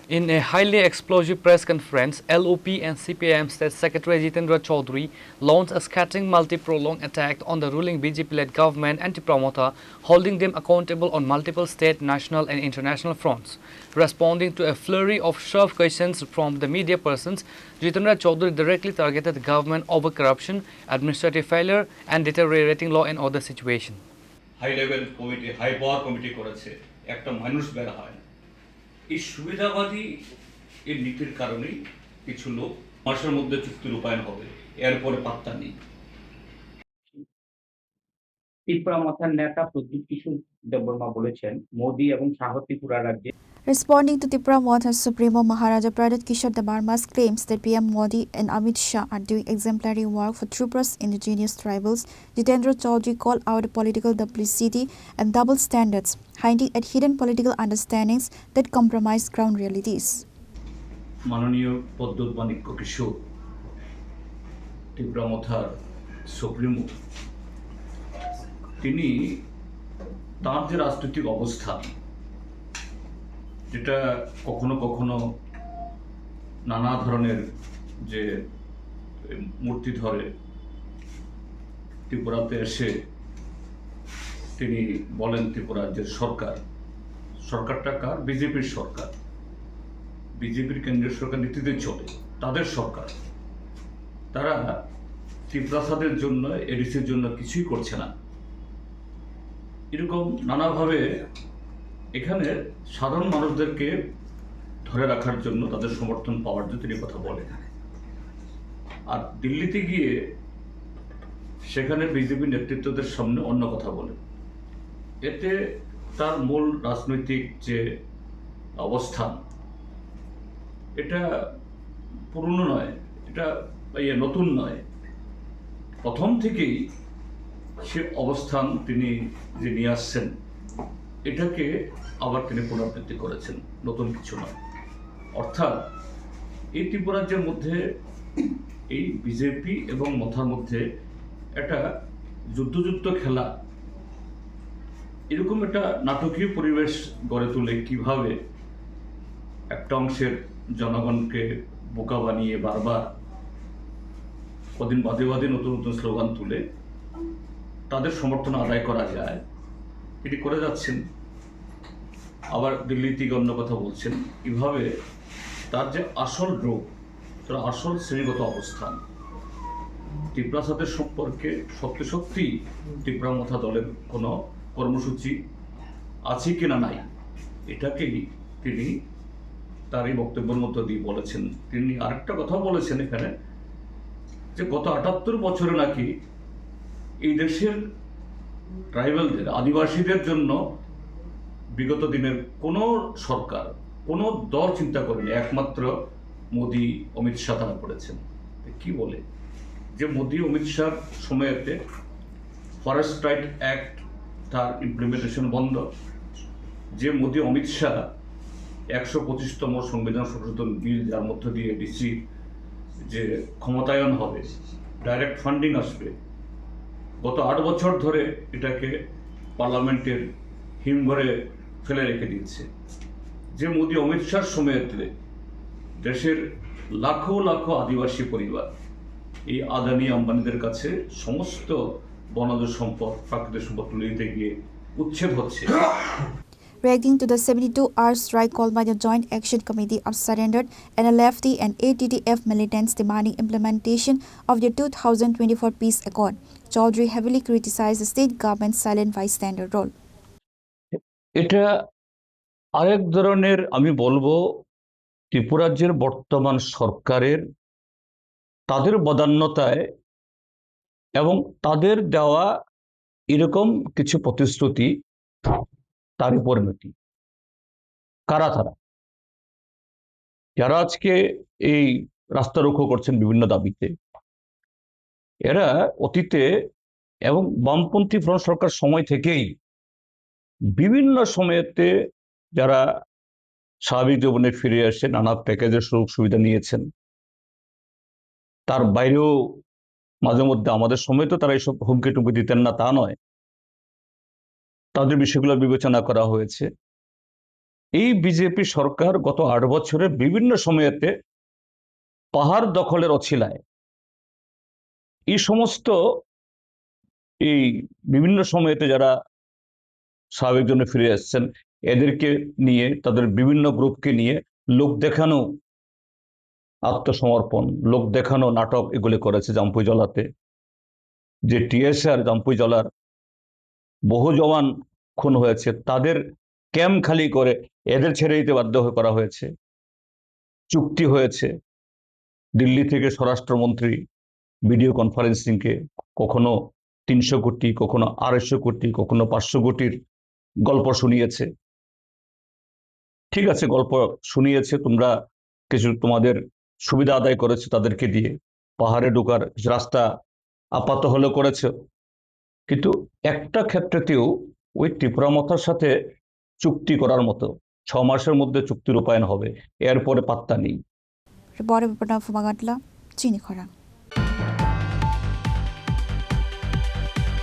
In a highly explosive press conference, LOP and CPIM State Secretary Jitendra Chaudhary launched a scathing multi-pronged attack on the ruling BJP-led government and the promoter, holding them accountable on multiple state, national and international fronts. Responding to a flurry of sharp questions from the media persons, Jitendra Chaudhary directly targeted the government over corruption, administrative failure and deteriorating law and order situation. High level committee high power committee করেছে একটা মানুষ বের হয় এই সুবিধাবাদী এর নীতির কারণেই কিছু লোক মাসের মধ্যে চুক্তি রূপায়ণ হবে এরপরে পাত্তা নেই। ত্রিপুরা মাথার নেতা প্রদীপ কিশোর দেববর্মা বলেছেন মোদী এবং শাহ ত্রিপুরা রাজ্যে Responding to Tripura Moth's Supremo Maharaja Pradhat Kishore Debarma's claims that PM Modi and Amit Shah are doing exemplary work for Tripura's indigenous tribals, Jitendra Chaudhary called out political duplicity and double standards, hinting at hidden political understandings that compromise ground realities. মাননীয় প্রদ্যোৎ মাণিক্য কিশোর Tripura মথার supremo তিনি তার যে রাজনৈতিক অবস্থান যেটা কখনো কখনো নানা ধরনের যে মূর্তি ধরে ত্রিপুরাতে এসে তিনি বলেন ত্রিপুরার যে সরকারটা কার বিজেপির সরকার, বিজেপির কেন্দ্রীয় সরকার নীতিতে চলে তাদের সরকার, তারা ত্রিপুরাসাদের জন্য এডিসির জন্য কিছুই করছে না, এরকম নানাভাবে এখানে সাধারণ মানুষদেরকে ধরে রাখার জন্য তাদের সমর্থন পাওয়ার জন্য তিনি কথা বলেন। আর দিল্লিতে গিয়ে সেখানে বিজেপি নেতৃত্বদের সামনে অন্য কথা বলেন। এতে তার মূল রাজনৈতিক যে অবস্থান এটা পুরনো নয়, এটা নতুন নয়, প্রথম থেকেই সে অবস্থান তিনি যে নিয়ে আসছেন এটাকে আবার তিনি পুনরাবৃত্তি করেছেন, নতুন কিছু নয়। অর্থাৎ এই ত্রিপুরা রাজ্যের মধ্যে এই বিজেপি এবং মথার মধ্যে একটা যুদ্ধ খেলা, এরকম একটা নাটকীয় পরিবেশ গড়ে তুলে কিভাবে একটা অংশের জনগণকে বোকা বানিয়ে বারবার কদিন বাদে বাদে নতুন নতুন স্লোগান তুলে তাদের সমর্থন আদায় করা যায় এটি করে যাচ্ছেন। আবার দিল্লি থেকে অন্য কথা বলছেন। এভাবে তার যে আসল রূপ, তার আসল শ্রেণীগত অবস্থান ত্রিপুরা সাথে সম্পর্কে সত্যি ত্রিপুরা মথা দলের কোনো কর্মসূচি আছে কিনা নাই, এটাকেই তিনি তার এই বক্তব্যের মধ্য দিয়ে বলেছেন। তিনি আরেকটা কথা বলেছেন এখানে যে গত ৭৮ বছরে নাকি এই দেশের ট্রাইবালদের, আদিবাসীদের জন্য বিগত দিনের কোনো সরকার, কোনো দল চিন্তা করেনি, একমাত্র মোদি অমিত শাহ তারা করেছেন। কি বলে যে মোদি অমিত শাহর সময়েতে ফরেস্ট রাইট অ্যাক্ট তার ইমপ্লিমেন্টেশন বন্ধ, যে মোদি অমিত শাহ ১২৫তম সংবিধান সংশোধন বিল যার মধ্য দিয়ে ডিসি যে ক্ষমতায়ন হবে, ডাইরেক্ট ফান্ডিং আসবে, গত ৮ বছর ধরে এটাকে পার্লামেন্টের হিমঘরে ফেলে রেখে দিয়েছে। যে মোদি অমিত শাহর সময়েতে দেশের লাখো লাখো আদিবাসী পরিবার এই আদানি আম্বানিদের কাছে সমস্ত বনজ সম্পদ, প্রাকৃতিক সম্পদ তুলে দিতে গিয়ে উচ্ছেদ হচ্ছে। Reacting to the 72-hour strike called by the Joint Action Committee of Surrendered NLFT and ATTF militants demanding implementation of the 2024 Peace Accord, Chaudhary heavily criticized the state government's silent bystander role. এটা আরেক ধরনের, আমি বলবো ত্রিপুরা রাজ্যের বর্তমান সরকারের তাদের বদান্যতায় এবং তাদের দেওয়া এরকম কিছু প্রতিশ্রুতি তারই পরিণতি। কারা তারা যারা আজকে এই রাস্তা রোকো করছেন বিভিন্ন দাবিতে? এরা অতীতে এবং বামপন্থী ফ্রন্ট সরকার সময় থেকেই বিভিন্ন সময়েতে যারা স্বাভাবিক জীবনে ফিরে আসে নানা প্যাকেজের সুযোগ সুবিধা নিয়েছেন, তার বাইরেও মাঝে মধ্যে আমাদের সময় তো তারা এইসব হুমকি টুমকি দিতেন না তা নয়, তাদের বিষয়গুলো বিবেচনা করা হয়েছে। এই বিজেপি সরকার গত 8 বছরে বিভিন্ন সময়েতে পাহাড় দখলের অছিলায় এই সমস্ত এই বিভিন্ন সময়েতে যারা স্বাভাবিক জন্য ফিরে আসছেন এদেরকে নিয়ে, তাদের বিভিন্ন গ্রুপকে নিয়ে লোক দেখানো আত্মসমর্পণ, লোক দেখানো নাটক এগুলি করেছে জাম্পুই জলাতে। যে টিএসআর জাম্পুই জলার বহু জওয়ান খুন হয়েছে, তাদের ক্যাম্প খালি করে এদের ছেড়ে দিতে বাধ্য করা হয়েছে। চুক্তি হয়েছে দিল্লি থেকে স্বরাষ্ট্রমন্ত্রী ভিডিও কনফারেন্সিংকে কখনো 300 কোটি, কখনো 250 কোটি, কখনো 500 কোটির গল্প শুনিয়েছে। ঠিক আছে, গল্প শুনিয়েছে, তোমরা কিছু তোমাদের সুবিধা আদায় করেছে তাদেরকে দিয়ে, পাহাড়ে ঢোকার রাস্তা আপাত হলেও করেছে, কিন্তু একটা ক্ষেত্রেতেও ওই ত্রিপুরা মথার সাথে চুক্তি করার মতো 6 মাসের মধ্যে চুক্তি রূপায়ণ হবে, এরপরে পাত্তা নেই। Reporter Pranab Fumagatla, Chini Khora.